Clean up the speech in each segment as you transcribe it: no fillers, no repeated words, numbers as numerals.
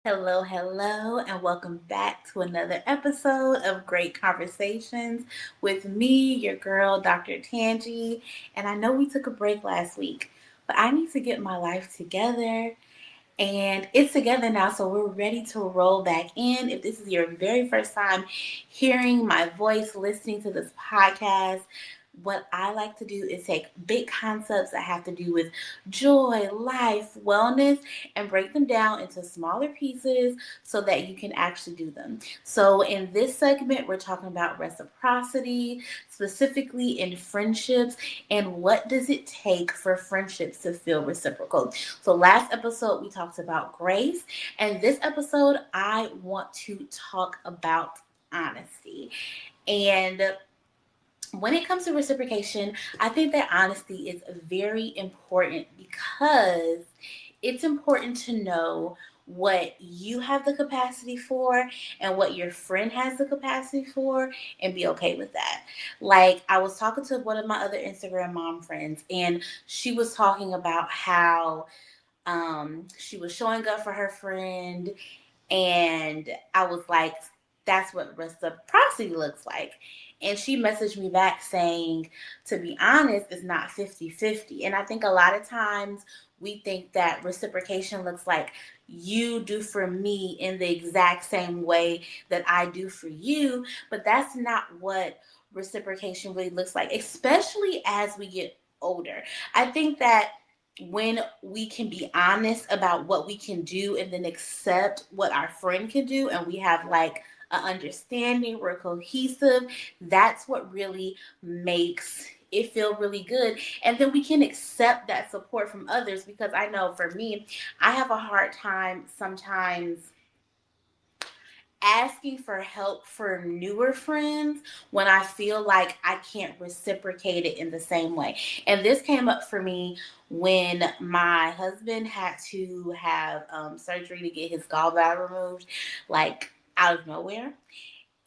Hello, hello, and welcome back to another episode of Grate Conversations with me, your girl, Dr. Tangie. And I know we took a break last week, but I need to get my life together. And it's together now, so we're ready to roll back in. If this is your very first time hearing my voice, listening to this podcast, what I like to do is take big concepts that have to do with joy, life, wellness, and break them down into smaller pieces so that you can actually do them. So, in this segment, we're talking about reciprocity, specifically in friendships, and what does it take for friendships to feel reciprocal. So, last episode, we talked about grace, and this episode, I want to talk about honesty. And when it comes to reciprocation, I think that honesty is very important because it's important to know what you have the capacity for and what your friend has the capacity for and be okay with that. Like, I was talking to one of my other Instagram mom friends, and she was talking about how she was showing up for her friend, and I was like, that's what reciprocity looks like. And she messaged me back saying, to be honest, it's not 50-50. And I think a lot of times we think that reciprocation looks like you do for me in the exact same way that I do for you. But that's not what reciprocation really looks like, especially as we get older. I think that when we can be honest about what we can do and then accept what our friend can do, and we have like an understanding, we're cohesive, that's what really makes it feel really good. And then we can accept that support from others, because I know for me, I have a hard time sometimes asking for help for newer friends when I feel like I can't reciprocate it in the same way. And this came up for me when my husband had to have surgery to get his gallbladder removed, like out of nowhere.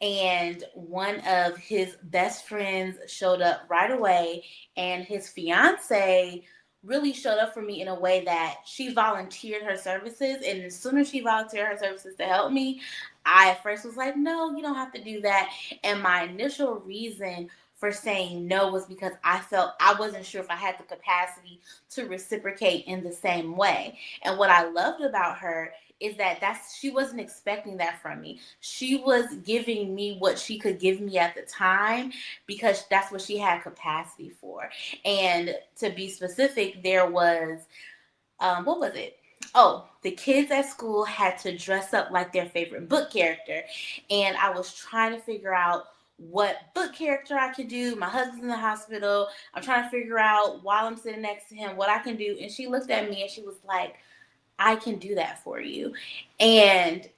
And one of his best friends showed up right away, and his fiance really showed up for me in a way that she volunteered her services. And as soon as she volunteered her services to help me, I at first was like, no, you don't have to do that. And my initial reason for saying no was because I felt I wasn't sure if I had the capacity to reciprocate in the same way. And what I loved about her is that she wasn't expecting that from me. She was giving me what she could give me at the time because that's what she had capacity for. And to be specific, there was what was it? Oh, the kids at school had to dress up like their favorite book character. And I was trying to figure out what book character I could do. My husband's in the hospital. I'm trying to figure out while I'm sitting next to him what I can do. And she looked at me and she was like, I can do that for you. And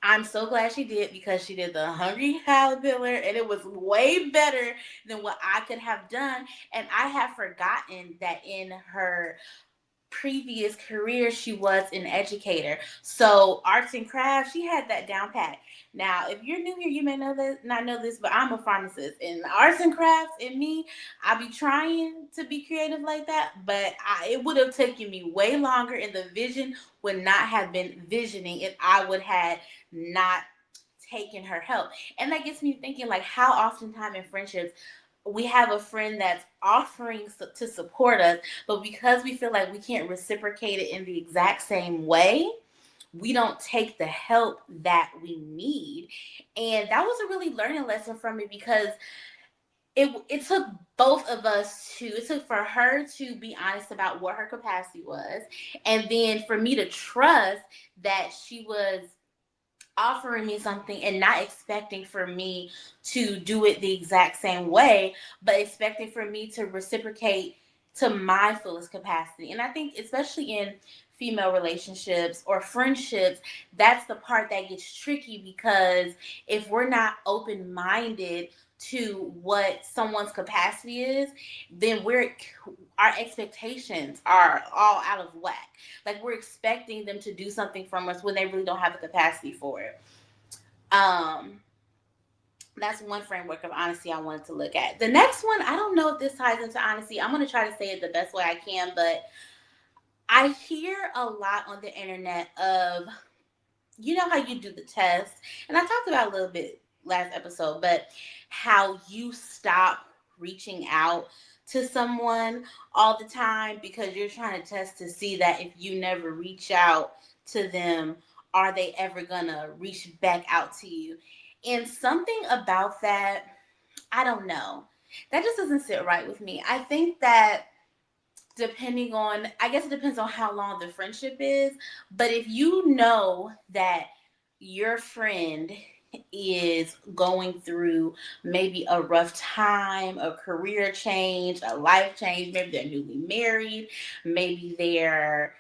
I'm so glad she did, because she did the Hungry Caterpillar and it was way better than what I could have done. And I have forgotten that in her previous career she was an educator, so arts and crafts, she had that down pat. Now if you're new here, you may know this, not know this, but I'm a pharmacist, and arts and crafts and me, I be trying to be creative like that, but it would have taken me way longer, and the vision would not have been visioning if I would have not taken her help. And that gets me thinking, like, how oftentimes in friendships we have a friend that's offering to support us, but because we feel like we can't reciprocate it in the exact same way, we don't take the help that we need. And that was a really learning lesson from me, because it took both of us to, it took for her to be honest about what her capacity was, and then for me to trust that she was offering me something and not expecting for me to do it the exact same way, but expecting for me to reciprocate to my fullest capacity. And I think, especially in female relationships or friendships, that's the part that gets tricky, because if we're not open minded to what someone's capacity is, then our expectations are all out of whack. Like, we're expecting them to do something from us when they really don't have the capacity for it. Um, that's one framework of honesty I wanted to look at. The next one, I don't know if this ties into honesty. I'm going to try to say it the best way I can, but I hear a lot on the internet of you know how you do the test, and I talked about a little bit last episode, but how you stop reaching out to someone all the time because you're trying to test to see that if you never reach out to them, are they ever gonna reach back out to you? And something about that, I don't know. That just doesn't sit right with me. I think that depending on, I guess it depends on how long the friendship is, but if you know that your friend is going through maybe a rough time, a career change, a life change, maybe they're newly married, maybe they're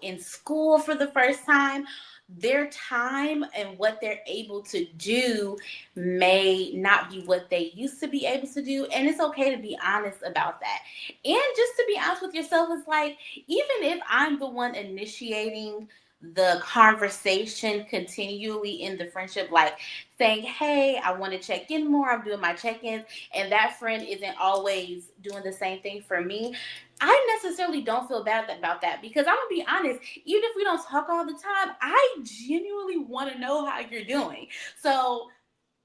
in school for the first time, their time and what they're able to do may not be what they used to be able to do. And it's okay to be honest about that. And just to be honest with yourself, it's like, even if I'm the one initiating the conversation continually in the friendship, like saying, hey, I want to check in more, I'm doing my check-ins, and that friend isn't always doing the same thing for me, I necessarily don't feel bad about that, because I'm gonna be honest, even if we don't talk all the time, I genuinely want to know how you're doing. So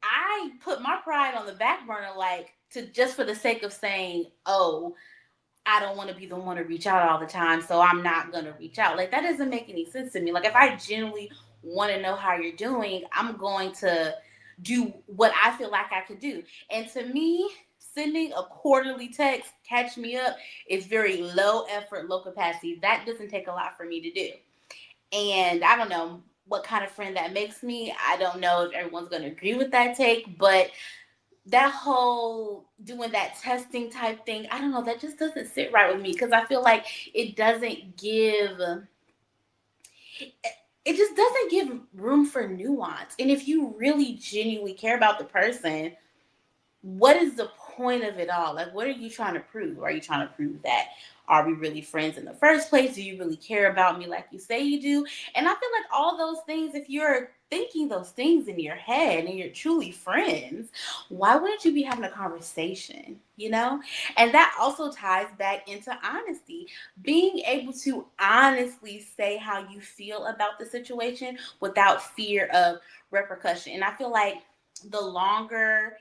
I put my pride on the back burner, like, to just for the sake of saying, oh, I don't want to be the one to reach out all the time, so I'm not gonna reach out. Like, that doesn't make any sense to me. Like, if I genuinely want to know how you're doing, I'm going to do what I feel like I could do. And to me, sending a quarterly text, catch me up, is very low effort, low capacity. That doesn't take a lot for me to do. And I don't know what kind of friend that makes me. I don't know if everyone's going to agree with that take, but that whole doing that testing type thing, I don't know, that just doesn't sit right with me, because I feel like it doesn't give, it just doesn't give room for nuance. And if you really genuinely care about the person, what is the point of it all? Like, what are you trying to prove? Are you trying to prove that, are we really friends in the first place? Do you really care about me like you say you do? And I feel like all those things, if you're thinking those things in your head and you're truly friends, why wouldn't you be having a conversation? And that also ties back into honesty. Being able to honestly say how you feel about the situation without fear of repercussion. And I feel like the longer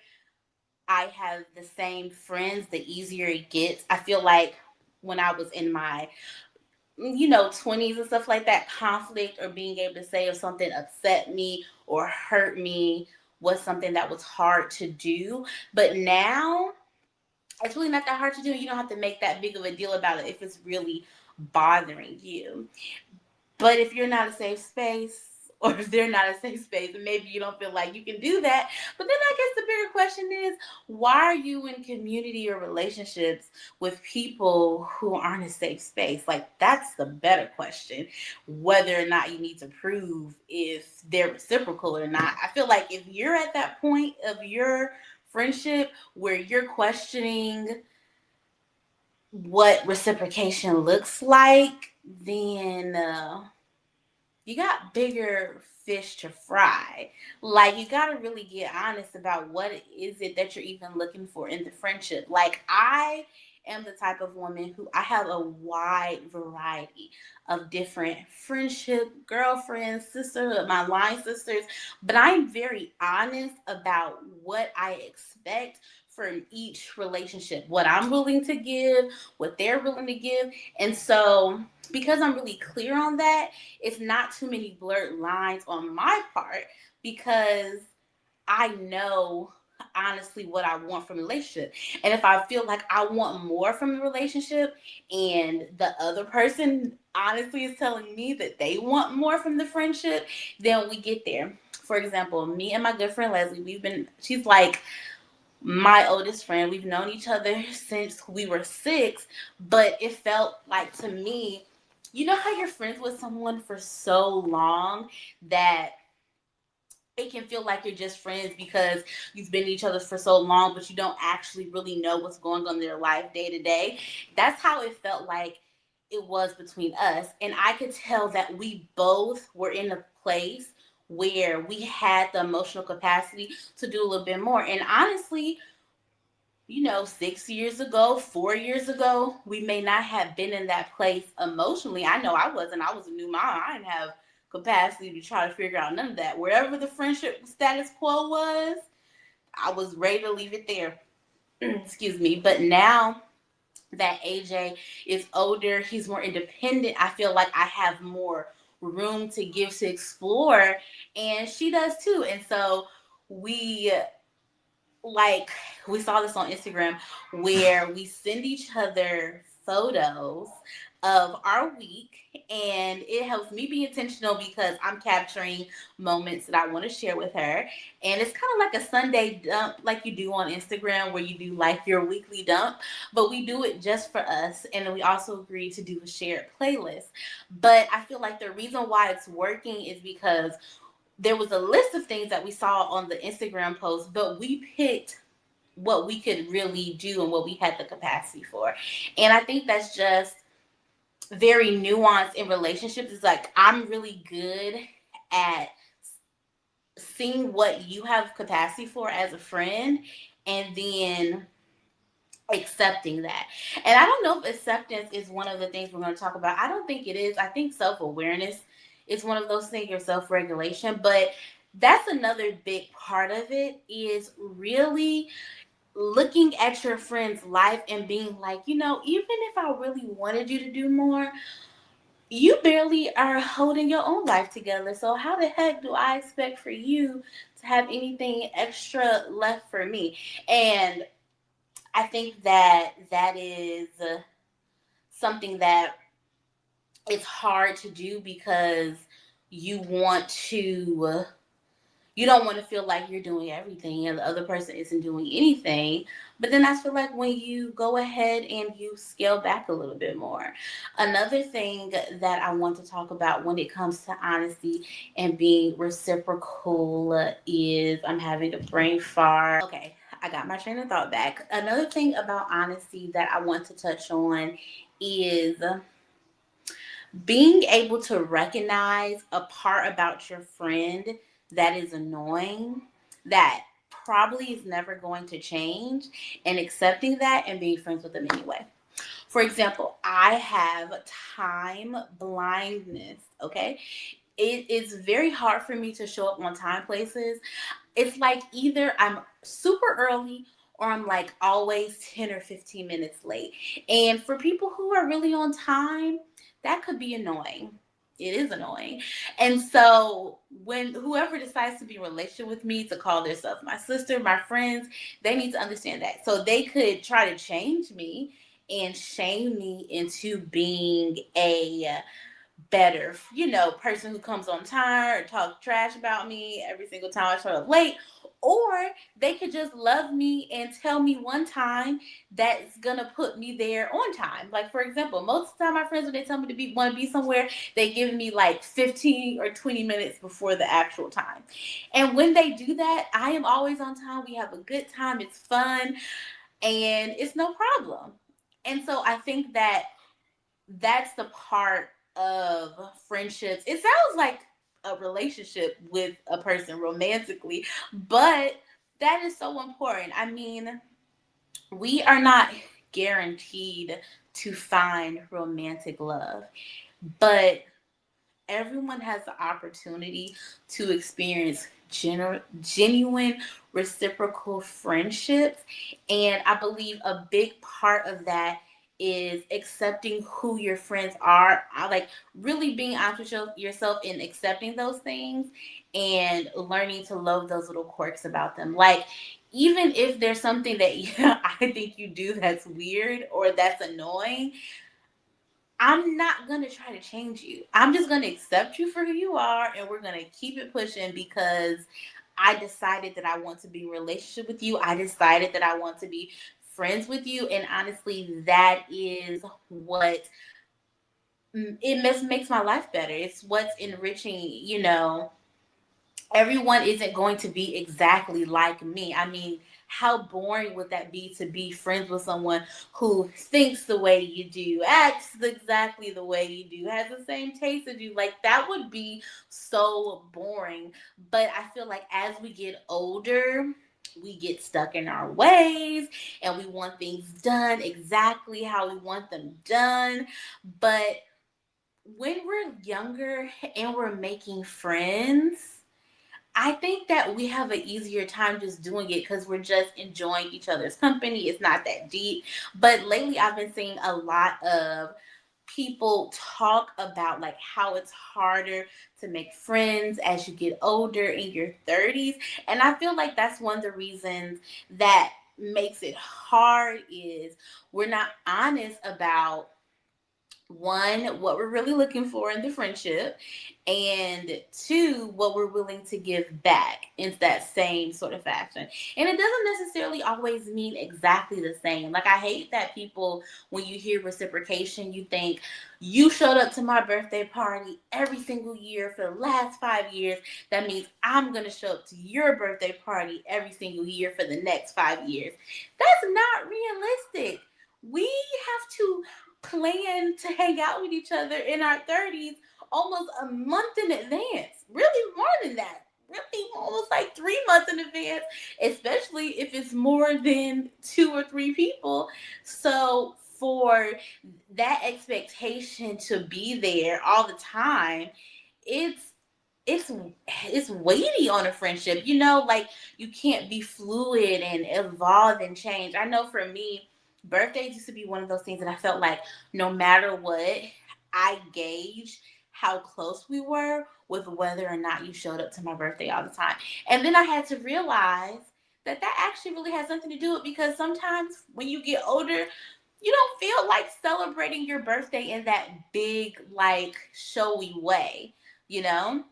I have the same friends, the easier it gets. I feel like when I was in my 20s and stuff like that, conflict or being able to say if something upset me or hurt me was something that was hard to do. But now it's really not that hard to do. You don't have to make that big of a deal about it if it's really bothering you. But if you're not a safe space, or if they're not a safe space, and maybe you don't feel like you can do that. But then I guess the bigger question is, why are you in community or relationships with people who aren't a safe space? Like, that's the better question. Whether or not you need to prove if they're reciprocal or not. I feel like if you're at that point of your friendship where you're questioning what reciprocation looks like, then you got bigger fish to fry. Like, you got to really get honest about what is it that you're even looking for in the friendship. Like, I am the type of woman who, I have a wide variety of different friendship, girlfriends, sisterhood, my line sisters, but I'm very honest about what I expect from each relationship, what I'm willing to give, what they're willing to give. And so, because I'm really clear on that, it's not too many blurred lines on my part, because I know honestly what I want from a relationship. And if I feel like I want more from the relationship and the other person honestly is telling me that they want more from the friendship, then we get there. For example, me and my good friend Leslie, she's like my oldest friend. We've known each other since we were 6, but it felt like, to me, you know how you're friends with someone for so long that it can feel like you're just friends because you've been each other for so long, but you don't actually really know what's going on in their life day to day. That's how it felt like it was between us. And I could tell that we both were in a place where we had the emotional capacity to do a little bit more. And honestly, 6 years ago, 4 years ago, we may not have been in that place emotionally. I know I wasn't. I was a new mom. I didn't have capacity to try to figure out none of that. Wherever the friendship status quo was, I was ready to leave it there. Excuse me. But now that AJ is older, he's more independent. I feel like I have more room to give to explore, and she does too. And so we like we saw this on Instagram where we send each other photos of our week, and it helps me be intentional because I'm capturing moments that I want to share with her. And it's kind of like a Sunday dump like you do on Instagram where you do like your weekly dump, but we do it just for us. And then we also agreed to do a shared playlist. But I feel like the reason why it's working is because there was a list of things that we saw on the Instagram post, but we picked what we could really do and what we had the capacity for. And I think that's just very nuanced in relationships. It's like I'm really good at seeing what you have capacity for as a friend and then accepting that. And I don't know if acceptance is one of the things we're going to talk about. I don't think it is. I think self-awareness is one of those things, or self-regulation, but that's another big part of it, is really looking at your friend's life and being like, even if I really wanted you to do more, you barely are holding your own life together. So how the heck do I expect for you to have anything extra left for me? And I think that that is something that it's hard to do because you want to you don't want to feel like you're doing everything and the other person isn't doing anything. But then I feel like when you go ahead and you scale back a little bit more. Another thing that I want to talk about when it comes to honesty and being reciprocal is, I'm having a brain fart. Okay, I got my train of thought back. Another thing about honesty that I want to touch on is being able to recognize a part about your friend that is annoying, that probably is never going to change, and accepting that and being friends with them anyway. For example, I have time blindness, okay? It is very hard for me to show up on time places. It's like either I'm super early or I'm like always 10 or 15 minutes late. And for people who are really on time, that could be annoying. It is annoying. And so when whoever decides to be in a relationship with me, to call themselves my sister, my friends, they need to understand that. So they could try to change me and shame me into being a better, person who comes on time or talk trash about me every single time I show up late. Or they could just love me and tell me one time that's gonna put me there on time. Like, for example, most of the time my friends, when they tell me to want to be somewhere, they give me like 15 or 20 minutes before the actual time. And when they do that, I am always on time. We have a good time, it's fun, and it's no problem. And so I think that that's the part of friendships. It sounds like a relationship with a person romantically, but that is so important. I mean, we are not guaranteed to find romantic love, but everyone has the opportunity to experience genuine reciprocal friendships. And I believe a big part of that is accepting who your friends are. I like really being honest with yourself in accepting those things and learning to love those little quirks about them. Like, even if there's something that I think you do that's weird or that's annoying, I'm not going to try to change you. I'm just going to accept you for who you are, and we're going to keep it pushing because I decided that I want to be in a relationship with you. I decided that I want to be friends with you. And honestly, that is what makes my life better. It's what's enriching, everyone isn't going to be exactly like me. I mean, how boring would that be to be friends with someone who thinks the way you do, acts exactly the way you do, has the same taste as you? Like, that would be so boring. But I feel like as we get older, we get stuck in our ways and we want things done exactly how we want them done. But when we're younger and we're making friends, I think that we have an easier time just doing it because we're just enjoying each other's company. It's not that deep. But lately, I've been seeing a lot of people talk about like how it's harder to make friends as you get older in your 30s. And I feel like that's one of the reasons that makes it hard is we're not honest about one, what we're really looking for in the friendship, and two, what we're willing to give back in that same sort of fashion. And it doesn't necessarily always mean exactly the same. Like, I hate that people, when you hear reciprocation, you think you showed up to my birthday party every single year for the last 5 years. That means I'm going to show up to your birthday party every single year for the next 5 years. That's not realistic. We have to plan to hang out with each other in our 30s almost a month in advance. Really more than that. Really almost like 3 months in advance, especially if it's more than 2 or 3 people. So for that expectation to be there all the time, it's it's it's weighty on a friendship. Like you can't be fluid and evolve and change. I know for me, birthdays used to be one of those things that I felt like no matter what, I gauged how close we were with whether or not you showed up to my birthday all the time. And then I had to realize that actually really has something to do with, because sometimes when you get older, you don't feel like celebrating your birthday in that big, like, showy way, you know?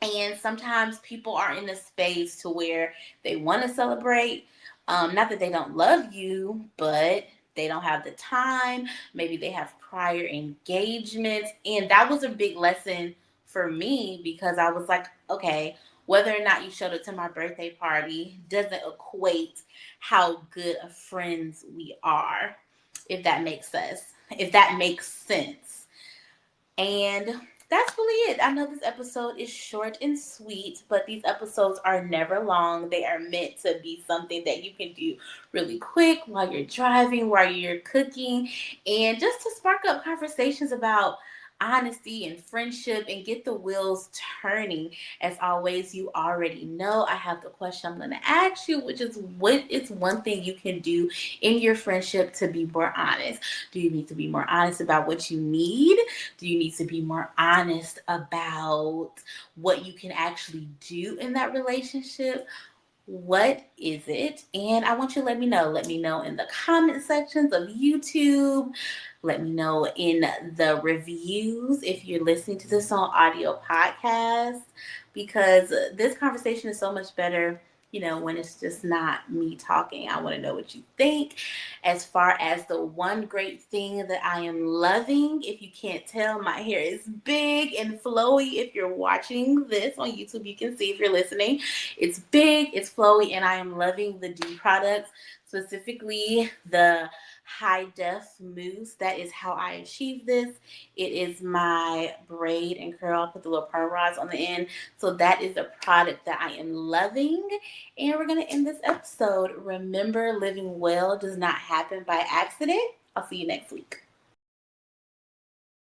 And sometimes people are in a space to where they want to celebrate. Not that they don't love you, but they don't have the time. Maybe they have prior engagements. And that was a big lesson for me, because I was like, okay, whether or not you showed up to my birthday party doesn't equate how good of friends we are, if that makes sense. If that makes sense. And that's really it. I know this episode is short and sweet, but these episodes are never long. They are meant to be something that you can do really quick while you're driving, while you're cooking, and just to spark up conversations about honesty and friendship and get the wheels turning. As always, you already know I have the question I'm going to ask you, which is, what is one thing you can do in your friendship to be more honest? Do you need to be more honest about what you need? Do you need to be more honest about what you can actually do in that relationship? What is it? And I want you to let me know. Let me know in the comment sections of YouTube. Let me know in the reviews if you're listening to this on audio podcast, because this conversation is so much better, when it's just not me talking. I want to know what you think. As far as the one great thing that I am loving, if you can't tell, my hair is big and flowy. If you're watching this on YouTube, you can see. If you're listening, it's big, it's flowy, and I am loving the D products, specifically the high def mousse. That is how I achieve this. It is my braid and curl. I put the little perm rods on the end. So that is a product that I am loving. And we're going to end this episode. Remember, living well does not happen by accident. I'll see you next week.